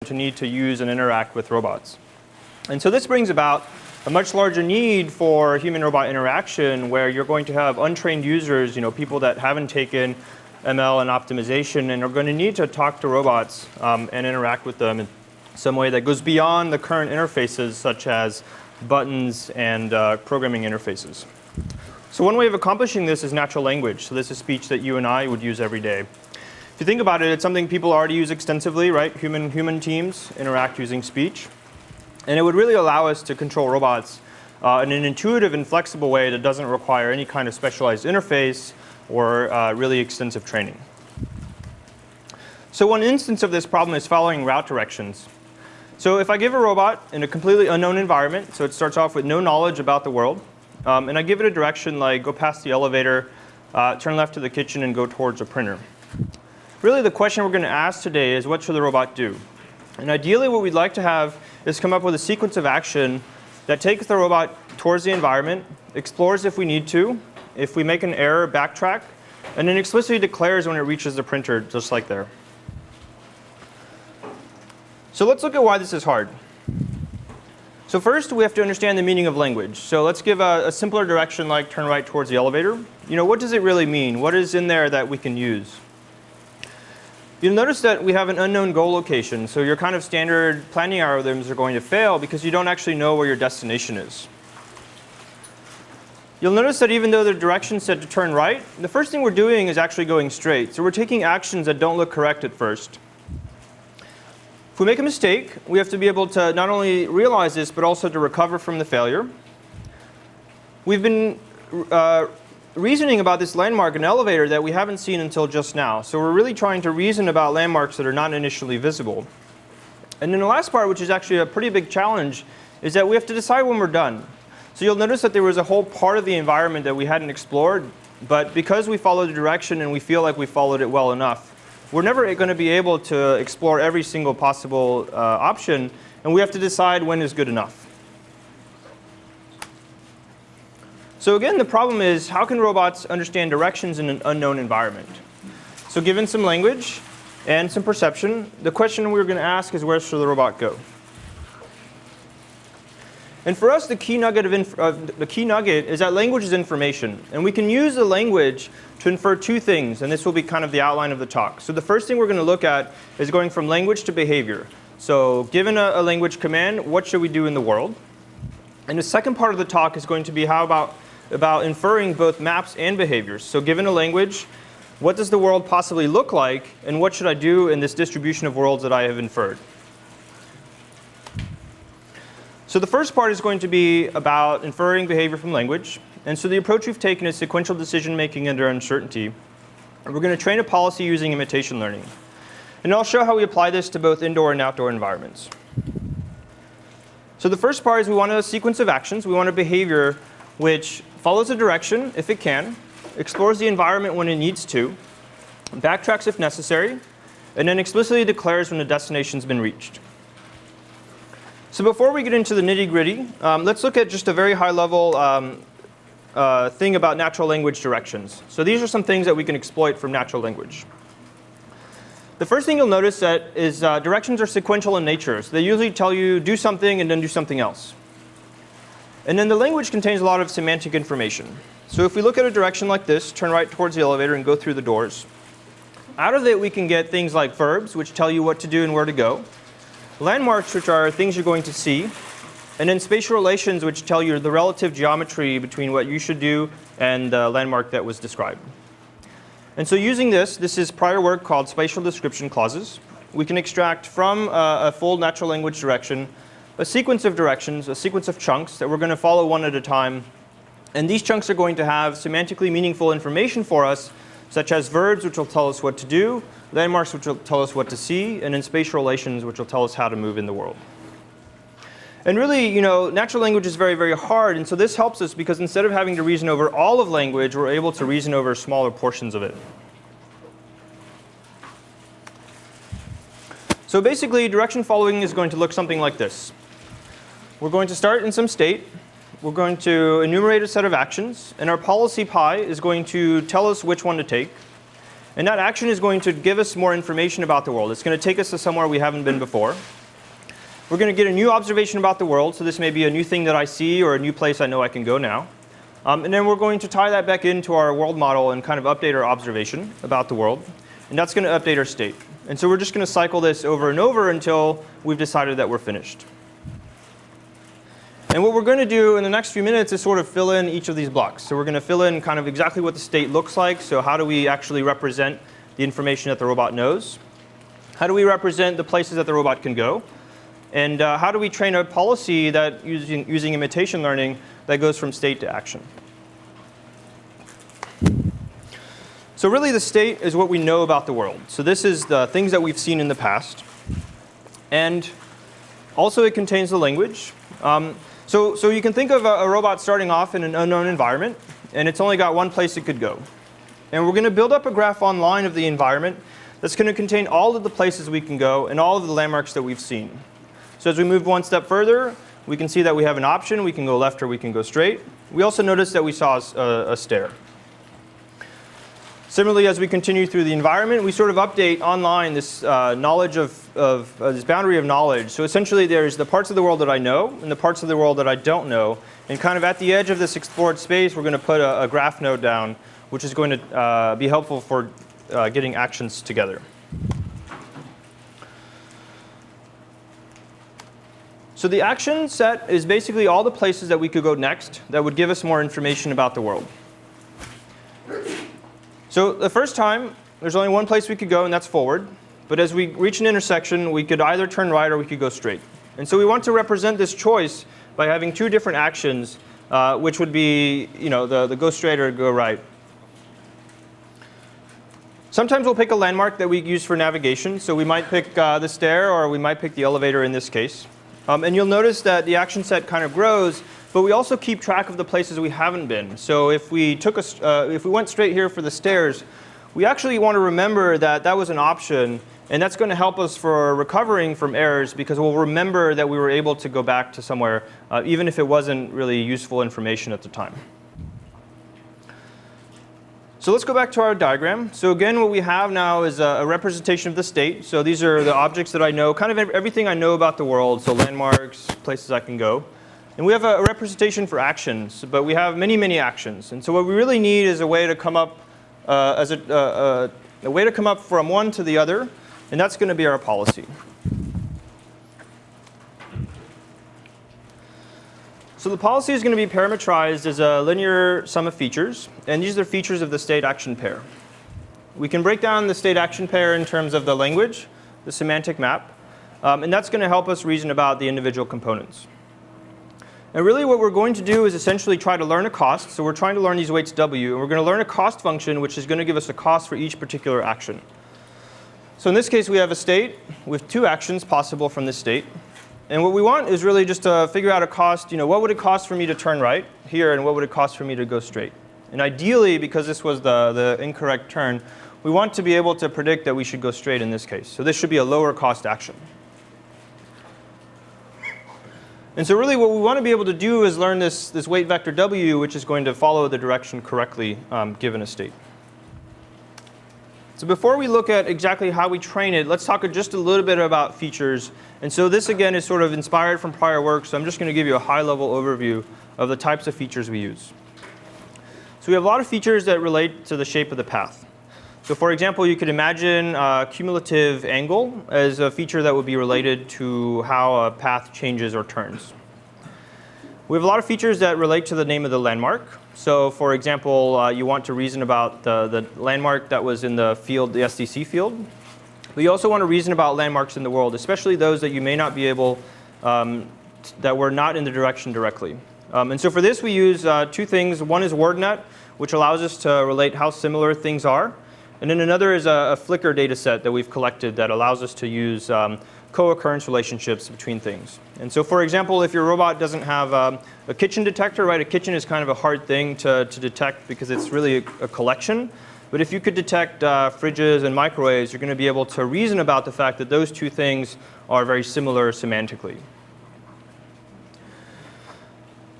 to need to use and interact with robots. And so this brings about a much larger need for human-robot interaction, where you're going to have untrained users, people that haven't taken ML and optimization, and are going to need to talk to robots and interact with them in some way that goes beyond the current interfaces, such as buttons and programming interfaces. So one way of accomplishing this is natural language. So this is speech that you and I would use every day. If you think about it, it's something people already use extensively, right? Human teams interact using speech. And it would really allow us to control robots in an intuitive and flexible way that doesn't require any kind of specialized interface or really extensive training. So one instance of this problem is following route directions. So if I give a robot in a completely unknown environment, so it starts off with no knowledge about the world, and I give it a direction like go past the elevator, turn left to the kitchen, and go towards a printer. Really, the question we're going to ask today is, what should the robot do? And ideally, what we'd like to have is come up with a sequence of action that takes the robot towards the environment, explores if we need to, if we make an error, backtrack, and then explicitly declares when it reaches the printer, just like there. So let's look at why this is hard. So first, we have to understand the meaning of language. So let's give a simpler direction like turn right towards the elevator. What does it really mean? What is in there that we can use? You'll notice that we have an unknown goal location. So your kind of standard planning algorithms are going to fail because you don't actually know where your destination is. You'll notice that even though the direction's set to turn right, the first thing we're doing is actually going straight. So we're taking actions that don't look correct at first. If we make a mistake, we have to be able to not only realize this, but also to recover from the failure. We've been reasoning about this landmark in elevator that we haven't seen until just now. So we're really trying to reason about landmarks that are not initially visible. And then the last part, which is actually a pretty big challenge, is that we have to decide when we're done. So you'll notice that there was a whole part of the environment that we hadn't explored, but because we followed the direction and we feel like we followed it well enough, we're never going to be able to explore every single possible option, and we have to decide when is good enough. So again, the problem is, how can robots understand directions in an unknown environment? So given some language and some perception, the question we're going to ask is, where should the robot go? And for us, the key nugget is that language is information. And we can use the language to infer two things. And this will be kind of the outline of the talk. So the first thing we're going to look at is going from language to behavior. So given a language command, what should we do in the world? And the second part of the talk is going to be how about inferring both maps and behaviors. So given a language, what does the world possibly look like? And what should I do in this distribution of worlds that I have inferred? So the first part is going to be about inferring behavior from language. And so the approach we've taken is sequential decision making under uncertainty. And we're going to train a policy using imitation learning. And I'll show how we apply this to both indoor and outdoor environments. So the first part is we want a sequence of actions. We want a behavior which follows a direction if it can, explores the environment when it needs to, backtracks if necessary, and then explicitly declares when the destination's been reached. So before we get into the nitty-gritty, let's look at just a very high-level thing about natural language directions. So these are some things that we can exploit from natural language. The first thing you'll notice that is directions are sequential in nature. So they usually tell you do something and then do something else. And then the language contains a lot of semantic information. So if we look at a direction like this, turn right towards the elevator and go through the doors, out of it we can get things like verbs, which tell you what to do and where to go, landmarks, which are things you're going to see, and then spatial relations, which tell you the relative geometry between what you should do and the landmark that was described. And so using this is prior work called spatial description clauses. We can extract from a full natural language direction a sequence of directions, a sequence of chunks that we're going to follow one at a time. And these chunks are going to have semantically meaningful information for us, such as verbs, which will tell us what to do, landmarks, which will tell us what to see, and then spatial relations, which will tell us how to move in the world. And really, natural language is very, very hard. And so this helps us because instead of having to reason over all of language, we're able to reason over smaller portions of it. So basically, direction following is going to look something like this. We're going to start in some state. We're going to enumerate a set of actions. And our policy pi is going to tell us which one to take. And that action is going to give us more information about the world. It's going to take us to somewhere we haven't been before. We're going to get a new observation about the world. So this may be a new thing that I see or a new place I know I can go now. And then we're going to tie that back into our world model and kind of update our observation about the world. And that's going to update our state. And so we're just going to cycle this over and over until we've decided that we're finished. And what we're going to do in the next few minutes is sort of fill in each of these blocks. So we're going to fill in kind of exactly what the state looks like. So how do we actually represent the information that the robot knows? How do we represent the places that the robot can go? And how do we train a policy that using imitation learning that goes from state to action? So really the state is what we know about the world. So this is the things that we've seen in the past. And also it contains the language. So you can think of a robot starting off in an unknown environment, and it's only got one place it could go. And we're going to build up a graph online of the environment that's going to contain all of the places we can go and all of the landmarks that we've seen. So as we move one step further, we can see that we have an option. We can go left or we can go straight. We also notice that we saw a stair. Similarly, as we continue through the environment, we sort of update online this knowledge of this boundary of knowledge. So essentially, there's the parts of the world that I know and the parts of the world that I don't know. And kind of at the edge of this explored space, we're going to put a graph node down, which is going to be helpful for getting actions together. So the action set is basically all the places that we could go next that would give us more information about the world. So the first time, there's only one place we could go, and that's forward. But as we reach an intersection, we could either turn right or we could go straight. And so we want to represent this choice by having two different actions, which would be the go straight or go right. Sometimes we'll pick a landmark that we use for navigation. So we might pick the stair, or we might pick the elevator in this case. And you'll notice that the action set kind of grows, but we also keep track of the places we haven't been. So if we went straight here for the stairs, we actually want to remember that that was an option, and that's going to help us for recovering from errors because we'll remember that we were able to go back to somewhere, even if it wasn't really useful information at the time. So let's go back to our diagram. So again, what we have now is a representation of the state. So these are the objects that I know, kind of everything I know about the world, so landmarks, places I can go. And we have a representation for actions, but we have many, many actions. And so what we really need is a way to come up from one to the other, and that's going to be our policy. So the policy is going to be parametrized as a linear sum of features, and these are features of the state-action pair. We can break down the state-action pair in terms of the language, the semantic map, and that's going to help us reason about the individual components. And really what we're going to do is essentially try to learn a cost. So we're trying to learn these weights W, and we're going to learn a cost function, which is going to give us a cost for each particular action. So in this case, we have a state with two actions possible from this state. And what we want is really just to figure out a cost. What would it cost for me to turn right here, and what would it cost for me to go straight? And ideally, because this was the incorrect turn, we want to be able to predict that we should go straight in this case. So this should be a lower cost action. And so really what we want to be able to do is learn this weight vector W, which is going to follow the direction correctly given a state. So before we look at exactly how we train it, let's talk just a little bit about features. And so this, again, is sort of inspired from prior work. So I'm just going to give you a high-level overview of the types of features we use. So we have a lot of features that relate to the shape of the path. So for example, you could imagine a cumulative angle as a feature that would be related to how a path changes or turns. We have a lot of features that relate to the name of the landmark. So for example, you want to reason about the landmark that was in the field, the SDC field. But you also want to reason about landmarks in the world, especially those that you may not be able, that were not in the direction directly. And so for this, we use two things. One is WordNet, which allows us to relate how similar things are. And then another is a Flickr data set that we've collected that allows us to use co-occurrence relationships between things. And so for example, if your robot doesn't have a kitchen detector, right? A kitchen is kind of a hard thing to detect because it's really a collection. But if you could detect fridges and microwaves, you're going to be able to reason about the fact that those two things are very similar semantically.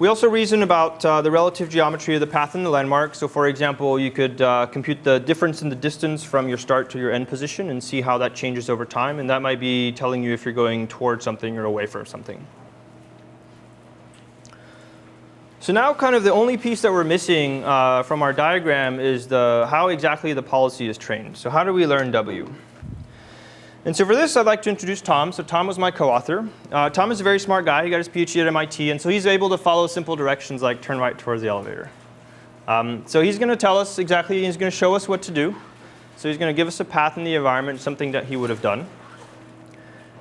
We also reason about the relative geometry of the path and the landmark. So for example, you could compute the difference in the distance from your start to your end position and see how that changes over time. And that might be telling you if you're going towards something or away from something. So now kind of the only piece that we're missing from our diagram is how exactly the policy is trained. So how do we learn W? And so for this, I'd like to introduce Tom. So Tom was my co-author. Tom is a very smart guy. He got his PhD at MIT. And so he's able to follow simple directions like turn right towards the elevator. So he's going to tell us exactly, he's going to show us what to do. So he's going to give us a path in the environment, something that he would have done.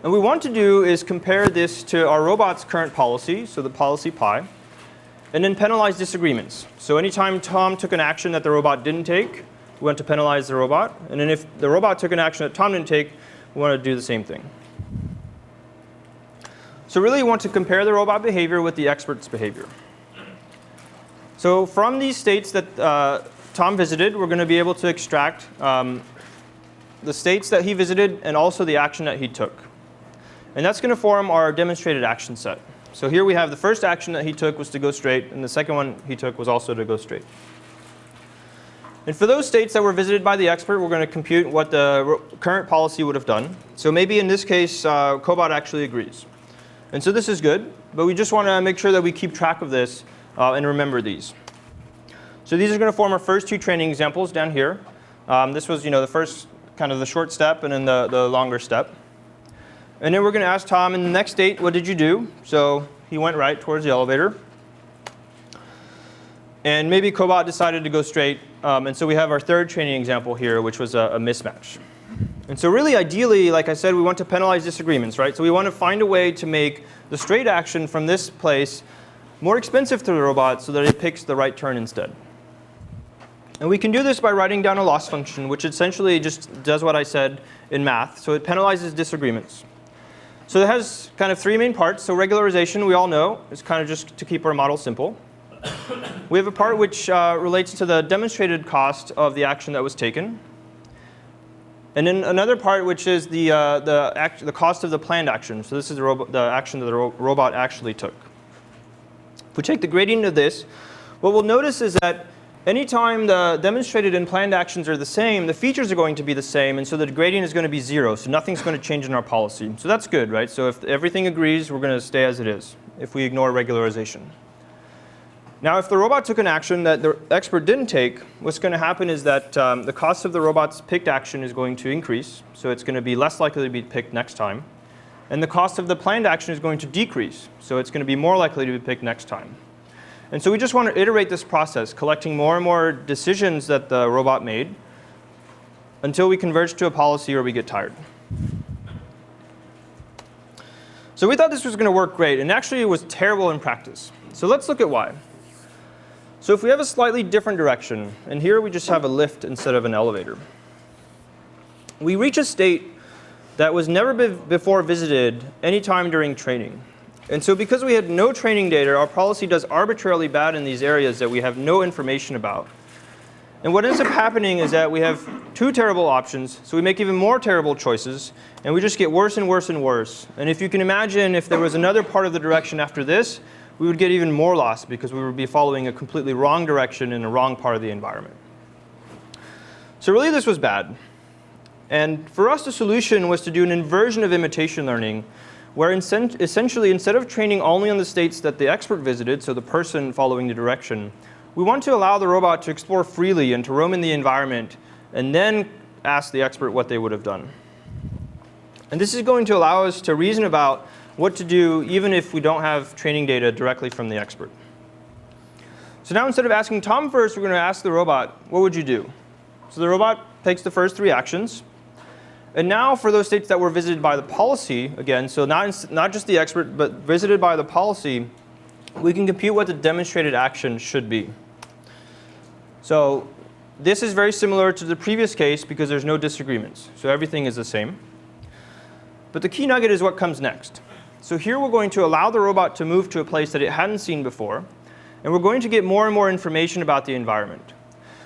And what we want to do is compare this to our robot's current policy, so the policy pi, and then penalize disagreements. So anytime Tom took an action that the robot didn't take, we want to penalize the robot. And then if the robot took an action that Tom didn't take, we want to do the same thing. So really, we want to compare the robot behavior with the expert's behavior. So from these states that Tom visited, we're going to be able to extract the states that he visited and also the action that he took. And that's going to form our demonstrated action set. So here we have the first action that he took was to go straight, and the second one he took was also to go straight. And for those states that were visited by the expert, we're going to compute what the current policy would have done. So maybe in this case, Cobot actually agrees. And so this is good, but we just want to make sure that we keep track of this and remember these. So these are going to form our first two training examples down here. This was the first kind of the short step and then the longer step. And then we're going to ask Tom in the next state, what did you do? So he went right towards the elevator. And maybe Cobot decided to go straight. And so we have our third training example here, which was a mismatch. And so really, ideally, like I said, we want to penalize disagreements, right? So we want to find a way to make the straight action from this place more expensive to the robot so that it picks the right turn instead. And we can do this by writing down a loss function, which essentially just does what I said in math. So it penalizes disagreements. So it has kind of three main parts. So regularization, we all know, is kind of just to keep our model simple. We have a part which relates to the demonstrated cost of the action that was taken. And then another part which is the cost of the planned action. So this is the action that the robot actually took. If we take the gradient of this, what we'll notice is that anytime the demonstrated and planned actions are the same, the features are going to be the same, and so the gradient is going to be 0. So nothing's going to change in our policy. So that's good, right? So if everything agrees, we're going to stay as it is if we ignore regularization. Now, if the robot took an action that the expert didn't take, what's going to happen is that the cost of the robot's picked action is going to increase. So it's going to be less likely to be picked next time. And the cost of the planned action is going to decrease. So it's going to be more likely to be picked next time. And so we just want to iterate this process, collecting more and more decisions that the robot made until we converge to a policy or we get tired. So we thought this was going to work great. And actually, it was terrible in practice. So let's look at why. So if we have a slightly different direction, and here we just have a lift instead of an elevator, we reach a state that was never before visited any time during training. And so because we had no training data, our policy does arbitrarily bad in these areas that we have no information about. And what ends up happening is that we have two terrible options, so we make even more terrible choices, and we just get worse and worse and worse. And if you can imagine, if there was another part of the direction after this, we would get even more lost because we would be following a completely wrong direction in a wrong part of the environment. So really, this was bad. And for us, the solution was to do an inversion of imitation learning, where essentially, instead of training only on the states that the expert visited, so the person following the direction, we want to allow the robot to explore freely and to roam in the environment, and then ask the expert what they would have done. And this is going to allow us to reason about what to do even if we don't have training data directly from the expert. So now instead of asking Tom first, we're going to ask the robot, what would you do? So the robot takes the first three actions. And now for those states that were visited by the policy, again, so not just the expert, but visited by the policy, we can compute what the demonstrated action should be. So this is very similar to the previous case because there's no disagreements. So everything is the same. But the key nugget is what comes next. So here we're going to allow the robot to move to a place that it hadn't seen before. And we're going to get more and more information about the environment.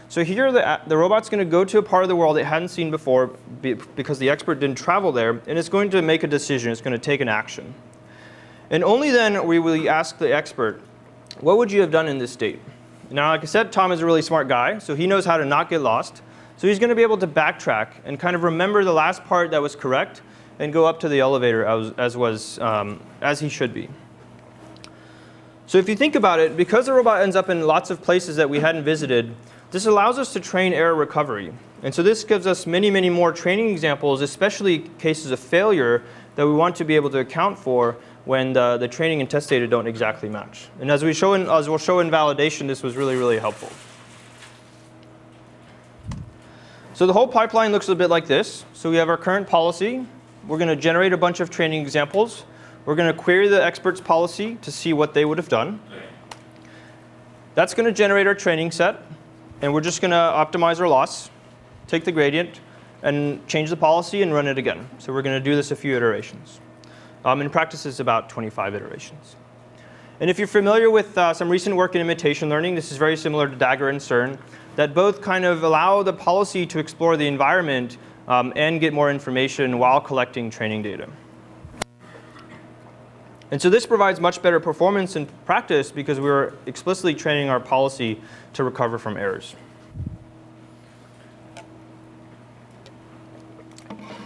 So here the robot's going to go to a part of the world it hadn't seen before because the expert didn't travel there. And it's going to make a decision. It's going to take an action. And only then will we ask the expert, what would you have done in this state? Now, like I said, Tom is a really smart guy, so he knows how to not get lost. So he's going to be able to backtrack and kind of remember the last part that was correct and go up to the elevator as he should be. So if you think about it, because the robot ends up in lots of places that we hadn't visited, this allows us to train error recovery. And so this gives us many, many more training examples, especially cases of failure that we want to be able to account for when the training and test data don't exactly match. And as we'll show in validation, this was really, really helpful. So the whole pipeline looks a bit like this. So we have our current policy. We're going to generate a bunch of training examples. We're going to query the expert's policy to see what they would have done. That's going to generate our training set. And we're just going to optimize our loss, take the gradient, and change the policy and run it again. So we're going to do this a few iterations. In practice, it's about 25 iterations. And if you're familiar with some recent work in imitation learning, this is very similar to Dagger and CERN, that both kind of allow the policy to explore the environment and get more information while collecting training data. And so this provides much better performance in practice because we were explicitly training our policy to recover from errors.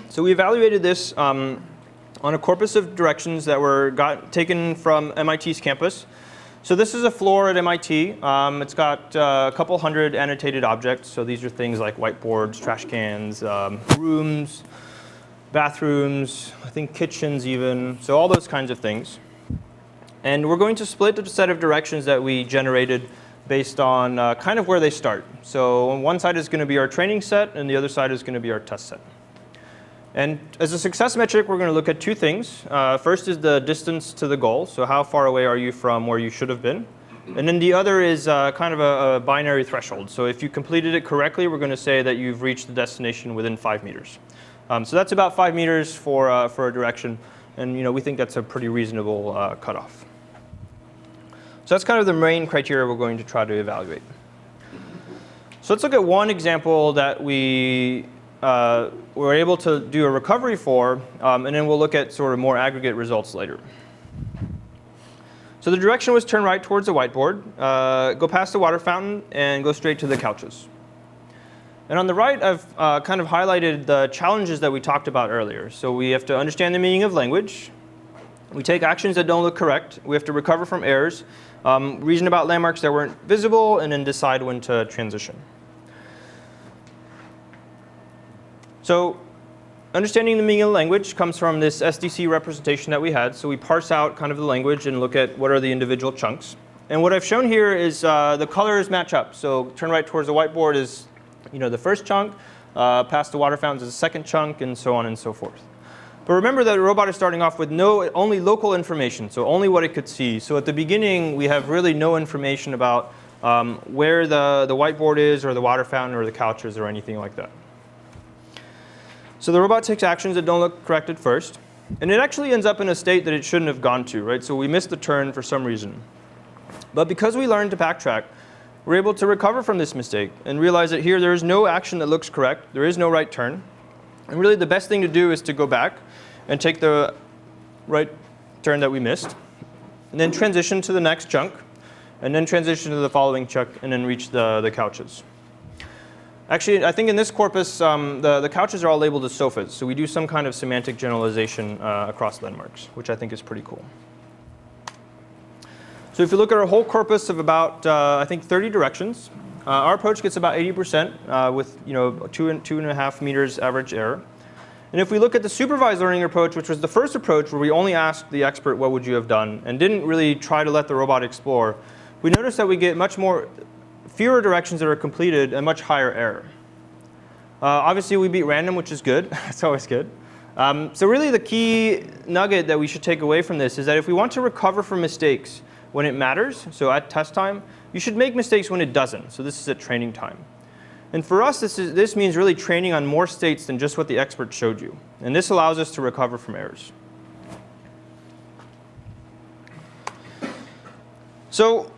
So we evaluated this on a corpus of directions that were taken from MIT's campus. So this is a floor at MIT. It's got a couple hundred annotated objects. So these are things like whiteboards, trash cans, rooms, bathrooms, I think kitchens even. So all those kinds of things. And we're going to split the set of directions that we generated based on kind of where they start. So on one side is going to be our training set, and the other side is going to be our test set. And as a success metric, we're going to look at two things. First is the distance to the goal. So how far away are you from where you should have been? And then the other is kind of a binary threshold. So if you completed it correctly, we're going to say that you've reached the destination within 5 meters. So that's about 5 meters for a direction. And we think that's a pretty reasonable cutoff. So that's kind of the main criteria we're going to try to evaluate. So let's look at one example that we were able to do a recovery for, and then we'll look at sort of more aggregate results later. So the direction was turn right towards the whiteboard, go past the water fountain, and go straight to the couches. And on the right, I've kind of highlighted the challenges that we talked about earlier. So we have to understand the meaning of language. We take actions that don't look correct. We have to recover from errors, reason about landmarks that weren't visible, and then decide when to transition. So understanding the meaning of language comes from this SDC representation that we had. So we parse out kind of the language and look at what are the individual chunks. And what I've shown here is the colors match up. So turn right towards the whiteboard is the first chunk, past the water fountains is the second chunk, and so on and so forth. But remember that the robot is starting off with only local information, so only what it could see. So at the beginning, we have really no information about where the whiteboard is or the water fountain or the couches or anything like that. So the robot takes actions that don't look correct at first. And it actually ends up in a state that it shouldn't have gone to, right? So we missed the turn for some reason. But because we learned to backtrack, we're able to recover from this mistake and realize that here there is no action that looks correct. There is no right turn. And really the best thing to do is to go back and take the right turn that we missed, and then transition to the next chunk, and then transition to the following chunk, and then reach the couches. Actually, I think in this corpus, the couches are all labeled as sofas. So we do some kind of semantic generalization across landmarks, which I think is pretty cool. So if you look at our whole corpus of about, I think, 30 directions, our approach gets about 80% with 2.5 meters average error. And if we look at the supervised learning approach, which was the first approach where we only asked the expert what would you have done and didn't really try to let the robot explore, we notice that we get fewer directions that are completed and much higher error. Obviously, we beat random, which is good. It's always good. So really the key nugget that we should take away from this is that if we want to recover from mistakes when it matters, so at test time, you should make mistakes when it doesn't. So this is at training time. And for us, this means really training on more states than just what the expert showed you. And this allows us to recover from errors. So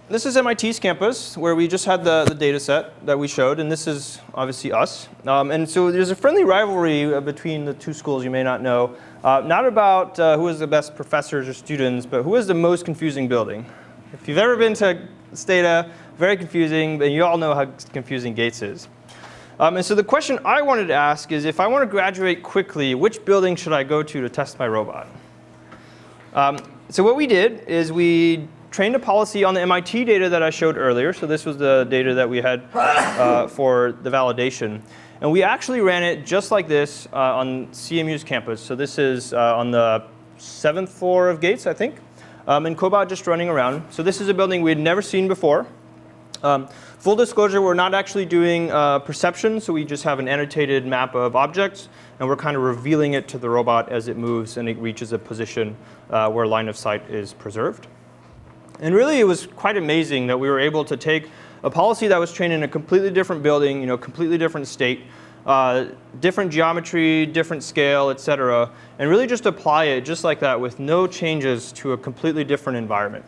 this is MIT's campus, where we just had the data set that we showed. And this is obviously us. And so there's a friendly rivalry between the two schools you may not know. Not about who is the best professors or students, but who is the most confusing building. If you've ever been to Stata, very confusing, but you all know how confusing Gates is. And so the question I wanted to ask is, if I want to graduate quickly, which building should I go to test my robot? So what we did is we trained a policy on the MIT data that I showed earlier. So this was the data that we had for the validation. And we actually ran it just like this on CMU's campus. So this is on the 7th floor of Gates, I think, and Cobot just running around. So this is a building we had never seen before. Full disclosure, we're not actually doing perception, so we just have an annotated map of objects, and we're kind of revealing it to the robot as it moves and it reaches a position where line of sight is preserved. And really, it was quite amazing that we were able to take a policy that was trained in a completely different building, completely different state, different geometry, different scale, et cetera, and really just apply it just like that with no changes to a completely different environment.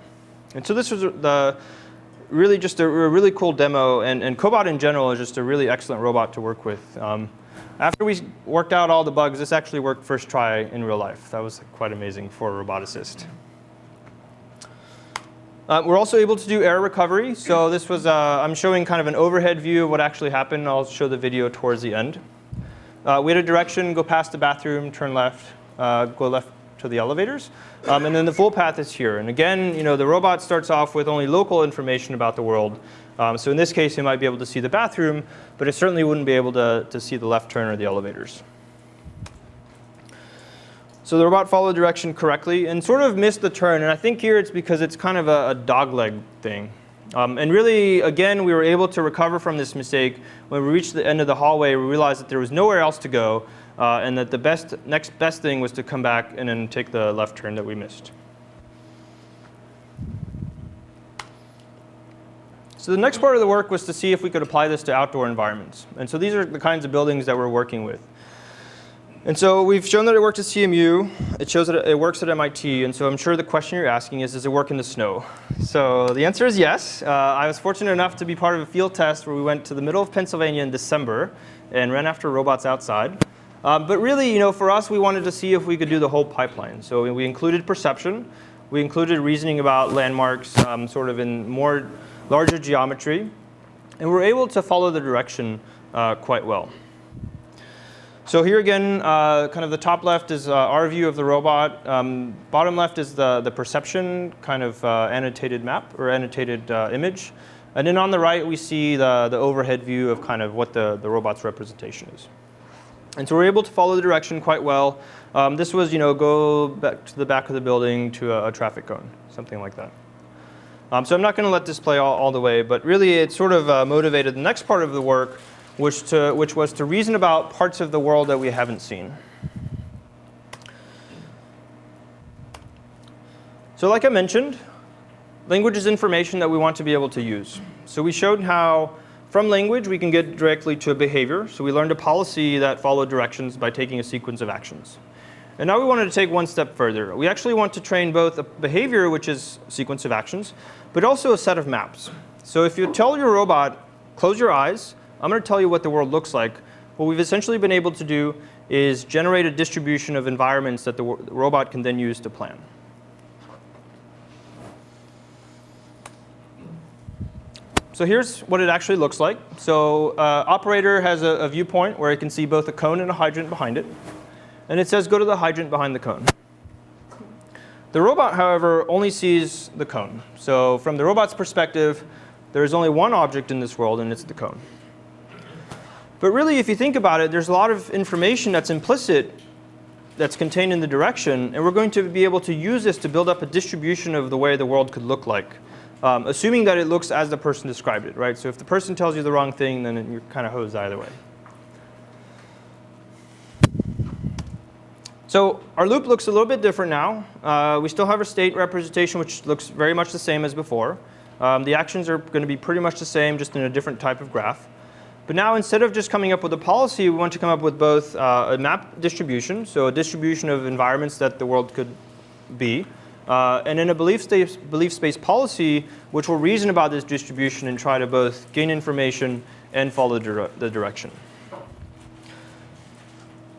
And so this was really just a really cool demo, and Cobot in general is just a really excellent robot to work with. After we worked out all the bugs, this actually worked first try in real life. That was quite amazing for a roboticist. We're also able to do error recovery. So this was, I'm showing kind of an overhead view of what actually happened. I'll show the video towards the end. We had a direction, go past the bathroom, turn left, go left to the elevators. And then the full path is here. And again, the robot starts off with only local information about the world. So in this case, it might be able to see the bathroom, but it certainly wouldn't be able to see the left turn or the elevators. So the robot followed direction correctly and sort of missed the turn. And I think here it's because it's kind of a dogleg thing. And really, again, we were able to recover from this mistake. When we reached the end of the hallway, we realized that there was nowhere else to go, and that the next best thing was to come back and then take the left turn that we missed. So the next part of the work was to see if we could apply this to outdoor environments. And so these are the kinds of buildings that we're working with. And so we've shown that it worked at CMU. It shows that it works at MIT. And so I'm sure the question you're asking is, does it work in the snow? So the answer is yes. I was fortunate enough to be part of a field test where we went to the middle of Pennsylvania in December and ran after robots outside. But really, for us, we wanted to see if we could do the whole pipeline. So we included perception. We included reasoning about landmarks sort of in more larger geometry. And we're able to follow the direction quite well. So here again, kind of the top left is our view of the robot. Bottom left is the perception kind of annotated map or annotated image. And then on the right, we see the overhead view of kind of what the robot's representation is. And so we're able to follow the direction quite well. This was, go back to the back of the building to a traffic cone, something like that. So I'm not going to let this play all the way, but really it sort of motivated the next part of the work, which was to reason about parts of the world that we haven't seen. So like I mentioned, language is information that we want to be able to use. So we showed how from language we can get directly to a behavior. So we learned a policy that followed directions by taking a sequence of actions. And now we wanted to take one step further. We actually want to train both a behavior, which is a sequence of actions, but also a set of maps. So if you tell your robot, close your eyes, I'm going to tell you what the world looks like, what we've essentially been able to do is generate a distribution of environments that the robot can then use to plan. So here's what it actually looks like. So operator has a viewpoint where it can see both a cone and a hydrant behind it. And it says, go to the hydrant behind the cone. The robot, however, only sees the cone. So from the robot's perspective, there is only one object in this world, and it's the cone. But really, if you think about it, there's a lot of information that's implicit that's contained in the direction, and we're going to be able to use this to build up a distribution of the way the world could look like, assuming that it looks as the person described it, right? So if the person tells you the wrong thing, then you're kind of hosed either way. So our loop looks a little bit different now. We still have a state representation, which looks very much the same as before. The actions are going to be pretty much the same, just in a different type of graph. But now, instead of just coming up with a policy, we want to come up with both a map distribution, so a distribution of environments that the world could be, and then a belief space policy, which will reason about this distribution and try to both gain information and follow the direction.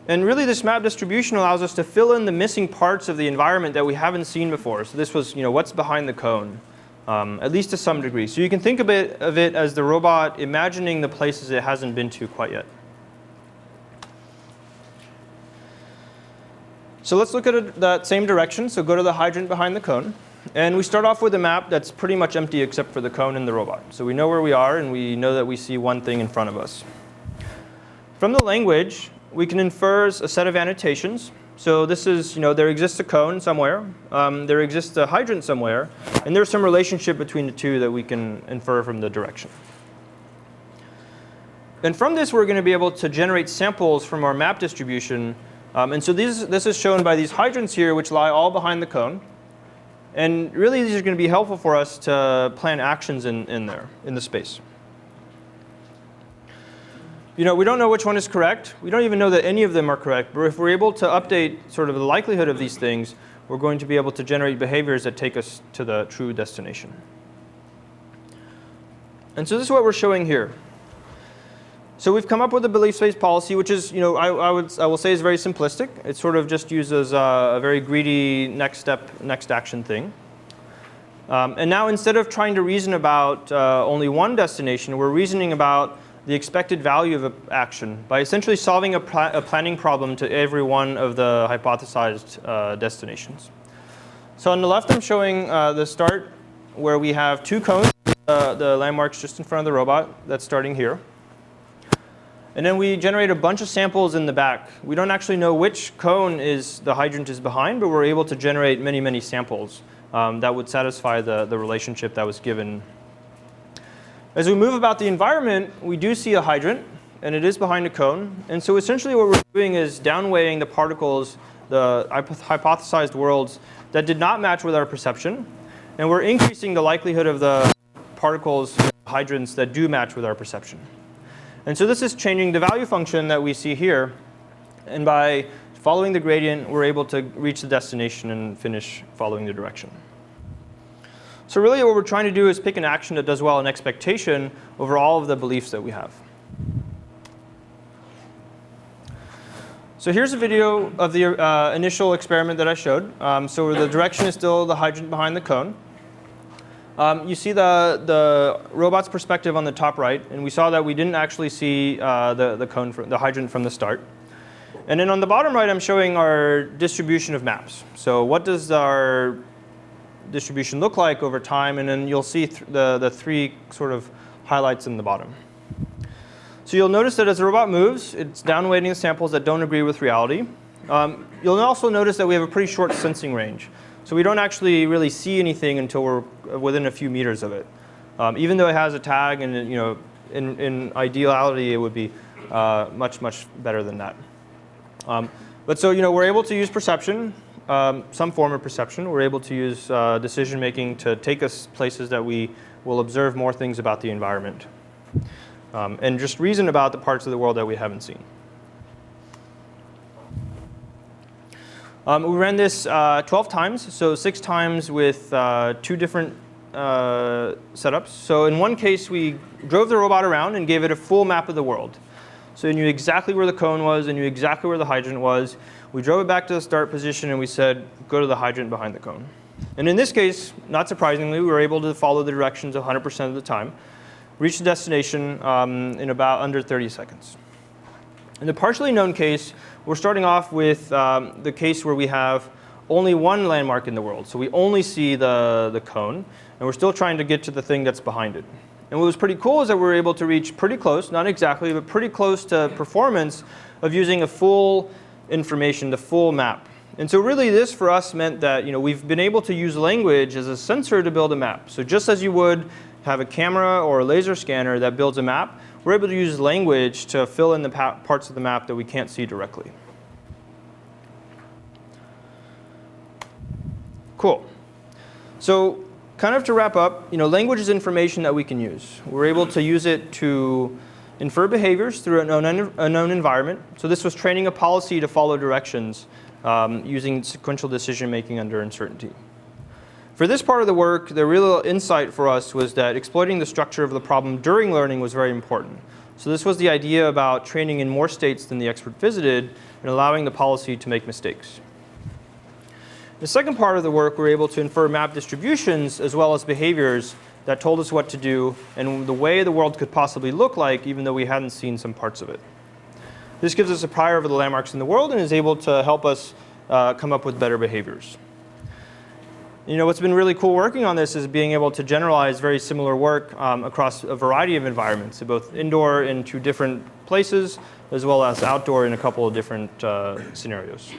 And really, this map distribution allows us to fill in the missing parts of the environment that we haven't seen before. So this was, what's behind the cone? at least to some degree. So you can think of it as the robot imagining the places it hasn't been to quite yet. So let's look at that same direction. So go to the hydrant behind the cone. And we start off with a map that's pretty much empty except for the cone and the robot. So we know where we are, and we know that we see one thing in front of us. From the language, we can infer a set of annotations. So this is, there exists a cone somewhere. There exists a hydrant somewhere. And there's some relationship between the two that we can infer from the direction. And from this, we're going to be able to generate samples from our map distribution. And so this is shown by these hydrants here, which lie all behind the cone. And really, these are going to be helpful for us to plan actions in there, in the space. We don't know which one is correct. We don't even know that any of them are correct. But if we're able to update sort of the likelihood of these things, we're going to be able to generate behaviors that take us to the true destination. And so this is what we're showing here. So we've come up with a belief space policy, which is, I will say is very simplistic. It sort of just uses a very greedy next step, next action thing. And now instead of trying to reason about only one destination, we're reasoning about the expected value of an action by essentially solving a planning problem to every one of the hypothesized destinations. So on the left, I'm showing the start where we have two cones, the landmarks just in front of the robot. That's starting here. And then we generate a bunch of samples in the back. We don't actually know which cone the hydrant is behind, but we're able to generate many, many samples that would satisfy the relationship that was given. As we move about the environment, we do see a hydrant, and it is behind a cone. And so essentially what we're doing is downweighing the particles, the hypothesized worlds that did not match with our perception. And we're increasing the likelihood of the particles, hydrants, that do match with our perception. And so this is changing the value function that we see here. And by following the gradient, we're able to reach the destination and finish following the direction. So really what we're trying to do is pick an action that does well in expectation over all of the beliefs that we have. So here's a video of the initial experiment that I showed. So the direction is still the hydrant behind the cone. You see the robot's perspective on the top right, and we saw that we didn't actually see the hydrant from the start. And then on the bottom right, I'm showing our distribution of maps. So what does our distribution look like over time? And then you'll see the three sort of highlights in the bottom. So you'll notice that as the robot moves, it's downweighting the samples that don't agree with reality. You'll also notice that we have a pretty short sensing range. So we don't actually really see anything until we're within a few meters of it. Even though it has a tag, and in ideality, it would be much, much better than that. But so we're able to use perception, some form of perception. We're able to use decision making to take us places that we will observe more things about the environment, and just reason about the parts of the world that we haven't seen. We ran this 12 times, so 6 times with 2 different setups. So in one case, we drove the robot around and gave it a full map of the world. So it knew exactly where the cone was, and knew exactly where the hydrant was. We drove it back to the start position, and we said, go to the hydrant behind the cone. And in this case, not surprisingly, we were able to follow the directions 100% of the time, reach the destination in about under 30 seconds. In the partially known case, we're starting off with the case where we have only one landmark in the world. So we only see the cone, and we're still trying to get to the thing that's behind it. And what was pretty cool is that we were able to reach pretty close, not exactly, but pretty close to performance of using a full information, the full map. And so really this for us meant that we've been able to use language as a sensor to build a map. So just as you would have a camera or a laser scanner that builds a map, we're able to use language to fill in the parts of the map that we can't see directly. Cool. So kind of to wrap up, language is information that we can use. We're able to use it to infer behaviors through a known environment. So this was training a policy to follow directions using sequential decision making under uncertainty. For this part of the work, the real insight for us was that exploiting the structure of the problem during learning was very important. So this was the idea about training in more states than the expert visited and allowing the policy to make mistakes. The second part of the work, we were able to infer map distributions as well as behaviors that told us what to do and the way the world could possibly look like, even though we hadn't seen some parts of it. This gives us a prior over the landmarks in the world and is able to help us come up with better behaviors. What's been really cool working on this is being able to generalize very similar work across a variety of environments, so both indoor in 2 different places, as well as outdoor in a couple of different scenarios.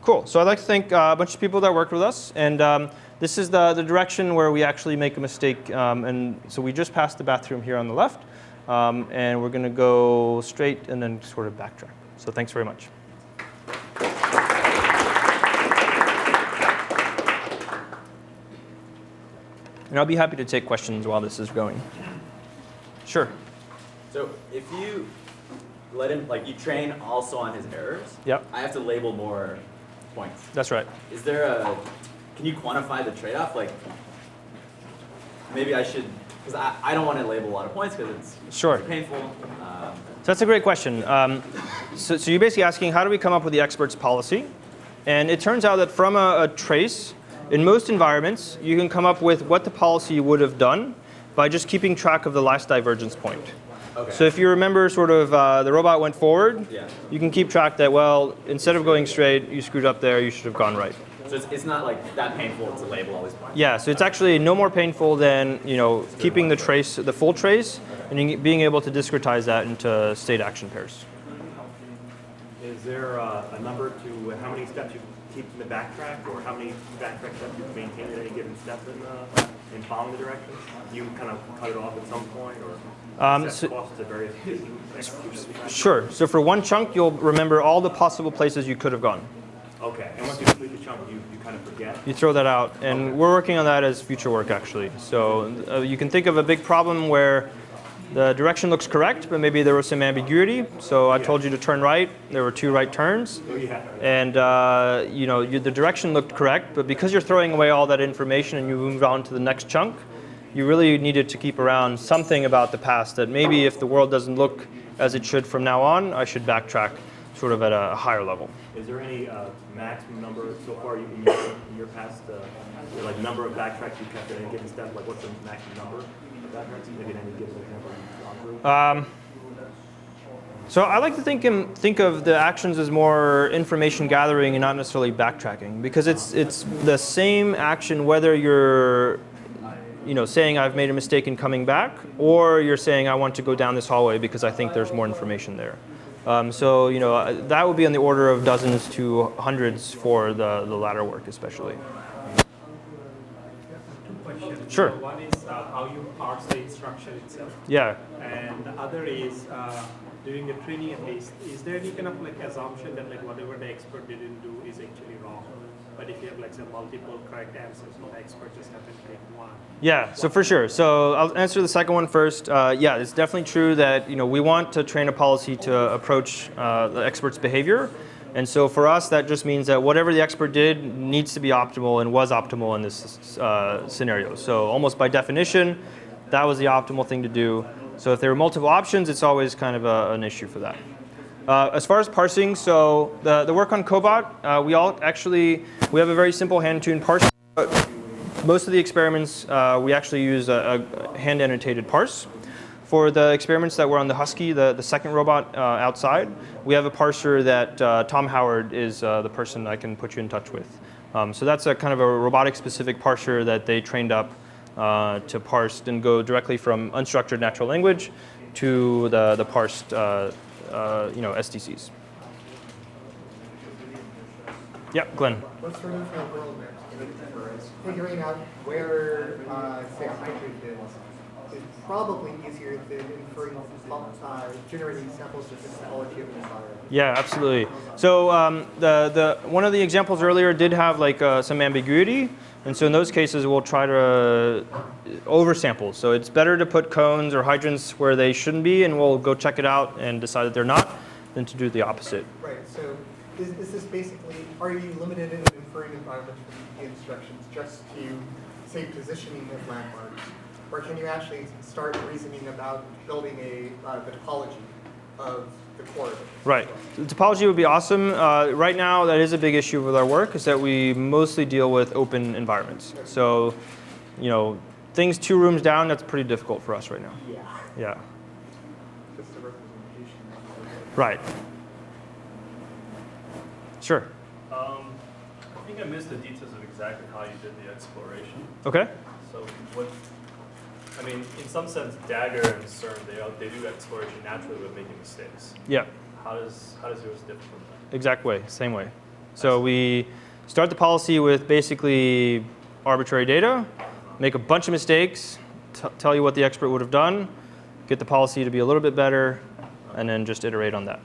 Cool. So I'd like to thank a bunch of people that worked with us. And this is the direction where we actually make a mistake. And so we just passed the bathroom here on the left. And we're going to go straight and then sort of backtrack. So thanks very much. And I'll be happy to take questions while this is going. Sure. So if you let him, you train also on his errors, yep. I have to label more points. That's right. Is there can you quantify the trade-off? Maybe I should, because I don't want to label a lot of points because it's painful. So that's a great question. So you're basically asking, how do we come up with the expert's policy? And it turns out that from a trace, in most environments, you can come up with what the policy would have done by just keeping track of the last divergence point. Okay. So if you remember sort of the robot went forward, you can keep track that, well, instead of going straight, you screwed up there, you should have gone right. So it's not that painful to label all these points? Yeah, so it's actually no more painful than keeping the trace, the full trace, and being able to discretize that into state action pairs. Is there a number to how many steps you keep in the backtrack, or how many backtrack steps you maintain at any given step in following the directions? Do you kind of cut it off at some point, or set costs at various Sure. So for one chunk, you'll remember all the possible places you could have gone. Okay. And once you complete the chunk, you kind of forget? You throw that out. And we're working on that as future work, actually. So you can think of a big problem where the direction looks correct, but maybe there was some ambiguity. So I told you to turn right. There were 2 right turns. And the direction looked correct, but because you're throwing away all that information and you move on to the next chunk, you really needed to keep around something about the past that maybe if the world doesn't look as it should from now on, I should backtrack sort of at a higher level. Is there any maximum number so far in your past, number of backtracks you kept at any given step? What's the maximum number of backtracks? Maybe any given example you've gone through? So I like to think of the actions as more information gathering and not necessarily backtracking, because it's the same action whether you're saying I've made a mistake in coming back, or you're saying I want to go down this hallway because I think there's more information there. That would be on the order of dozens to hundreds for the latter work, especially. 2 questions. Sure. So one is how you parse the instruction itself. Yeah. And the other is during the training and haste, is there any kind of assumption that whatever the expert didn't do is actually wrong? But if you have say multiple correct answers, the expert just happens to pick one. Yeah, so for sure. So I'll answer the second one first. Yeah, it's definitely true that we want to train a policy to approach the expert's behavior. And so for us, that just means that whatever the expert did needs to be optimal and was optimal in this scenario. So almost by definition, that was the optimal thing to do. So if there were multiple options, it's always kind of an issue for that. As far as parsing, so the work on Cobot, we have a very simple hand-tuned parse. Most of the experiments, we actually use a hand-annotated parse. For the experiments that were on the Husky, the second robot outside, we have a parser that Tom Howard is the person I can put you in touch with. So that's a kind of a robotic-specific parser that they trained up to parse and go directly from unstructured natural language to the parsed SDCs. Yep, Glenn. What's sort of the world for us? Figuring out where, say, a hybrid is probably easier than inferring, generating samples of the topology of an environment. Yeah, absolutely. So one of the examples earlier did have some ambiguity, and so in those cases we'll try to oversample. So it's better to put cones or hydrants where they shouldn't be, and we'll go check it out and decide that they're not, than to do the opposite. Right. So is this basically, are you limited in an inferring environment from the instructions just to, say, positioning of landmarks? Or can you actually start reasoning about building the topology of the core. Right. The topology would be awesome. Right now, that is a big issue with our work, is that we mostly deal with open environments. So, things 2 rooms down, that's pretty difficult for us right now. Yeah. Yeah. Just the representation. Right. Sure. I think I missed the details of exactly how you did the exploration. Okay. So in some sense, Dagger and CERN, they do exploration naturally with making mistakes. Yeah. How does yours differ from that? Exact way. Same way. So we start the policy with basically arbitrary data, make a bunch of mistakes, tell you what the expert would have done, get the policy to be a little bit better, and then just iterate on that.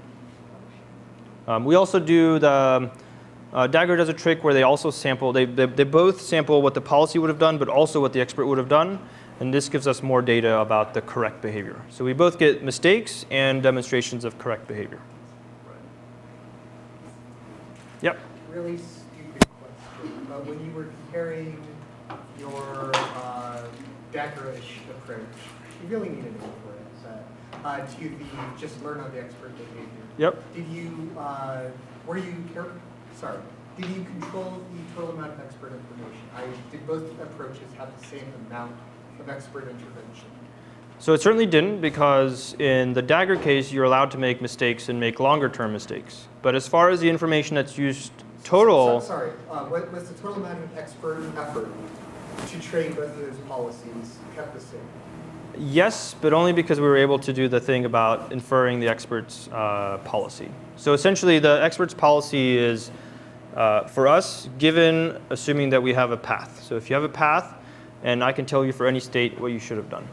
We also do Dagger does a trick where they also sample, they both sample what the policy would have done, but also what the expert would have done. And this gives us more data about the correct behavior. So we both get mistakes and demonstrations of correct behavior. Yep. Really stupid question. When you were comparing your Dagger-ish approach, you really need a name for it, to the just learn on the expert behavior. Yep. Did you, did you control the total amount of expert information? Did both approaches have the same amount of expert intervention? So it certainly didn't, because in the Dagger case, you're allowed to make mistakes and make longer term mistakes. But as far as the information that's used total. What was the total amount of expert effort to train both of those policies kept the same? Yes, but only because we were able to do the thing about inferring the expert's policy. So essentially, the expert's policy is, for us, given assuming that we have a path. So if you have a path, and I can tell you for any state what you should have done.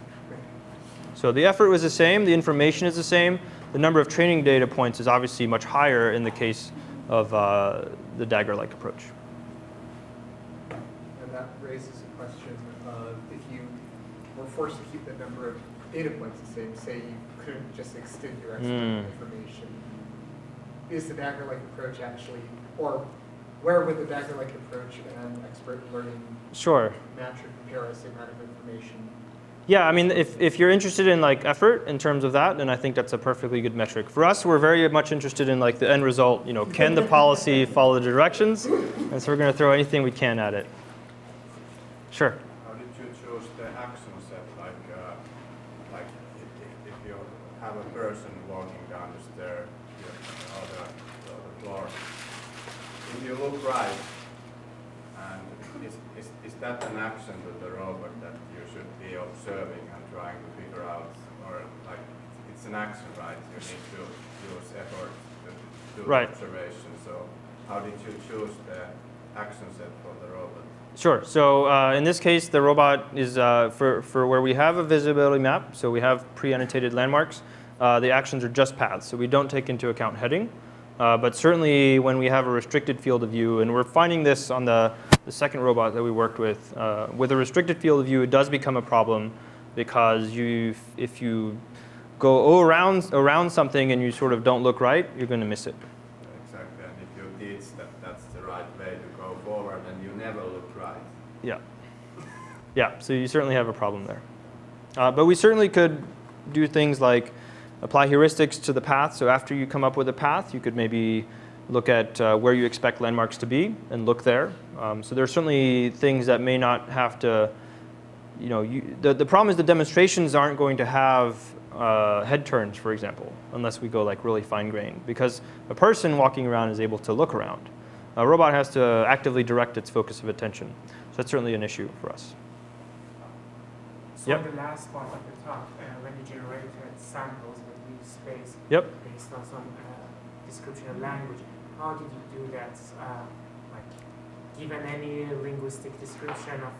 So the effort was the same, the information is the same. The number of training data points is obviously much higher in the case of the Dagger-like approach. And that raises a question of if you were forced to keep the number of data points the same, say you couldn't just extend your expert information, is the Dagger-like approach actually, or where would the Dagger-like approach and expert learning match or compare the same amount of information? Yeah, I mean, if you're interested in like effort in terms of that, then I think that's a perfectly good metric. For us, we're very much interested in like the end result. Can the policy follow the directions? And so we're going to throw anything we can at it. Sure. How did you choose the action set? Like if you have a person walking down the stair or the floor, if you look right, and is that an action to the robot that you should be observing and trying to figure out, or like it's an action, right? You need to use effort to do the observation. So how did you choose the action set for the robot? Sure. So in this case, the robot is for where we have a visibility map. So we have pre-annotated landmarks. The actions are just paths. So we don't take into account heading. But certainly when we have a restricted field of view, and we're finding this on the second robot that we worked with a restricted field of view, it does become a problem because if you go around something and you sort of don't look right, you're going to miss it. Exactly, and if you teach that that's the right way to go forward, then you never look right. Yeah. Yeah, so you certainly have a problem there. But we certainly could do things like apply heuristics to the path. So after you come up with a path, you could maybe look at where you expect landmarks to be and look there. So there are certainly things that may not have to, the problem is the demonstrations aren't going to have head turns, for example, unless we go like really fine-grained, because a person walking around is able to look around. A robot has to actively direct its focus of attention. So that's certainly an issue for us. So in the last part of the talk, when you generated samples that use space based on some description of language, how did you do that? Given any linguistic description of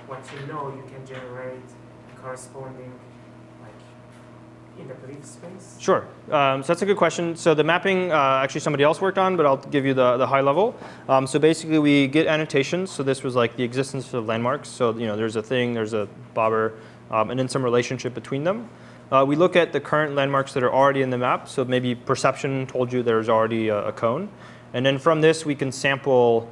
what you know, you can generate corresponding in the belief space? Sure. So that's a good question. So the mapping, actually somebody else worked on, but I'll give you the high level. So basically we get annotations. So this was like the existence of landmarks. So there's a thing, there's a bobber, and then some relationship between them. We look at the current landmarks that are already in the map. So maybe perception told you there's already a cone. And then from this we can sample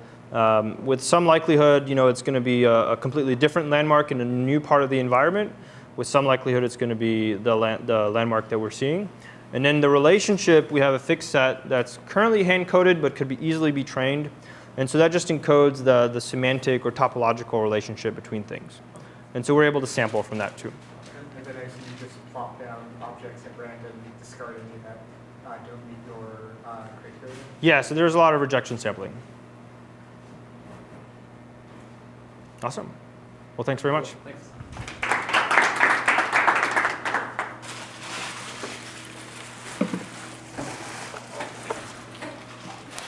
with some likelihood, it's going to be a completely different landmark in a new part of the environment. With some likelihood, it's going to be the landmark that we're seeing. And then the relationship, we have a fixed set that's currently hand-coded but could easily be trained. And so that just encodes the semantic or topological relationship between things. And so we're able to sample from that too. And then I see you just plop down objects at random, discard any that don't meet your criteria. Yeah, so there's a lot of rejection sampling. Awesome. Well, thanks very much. Thanks.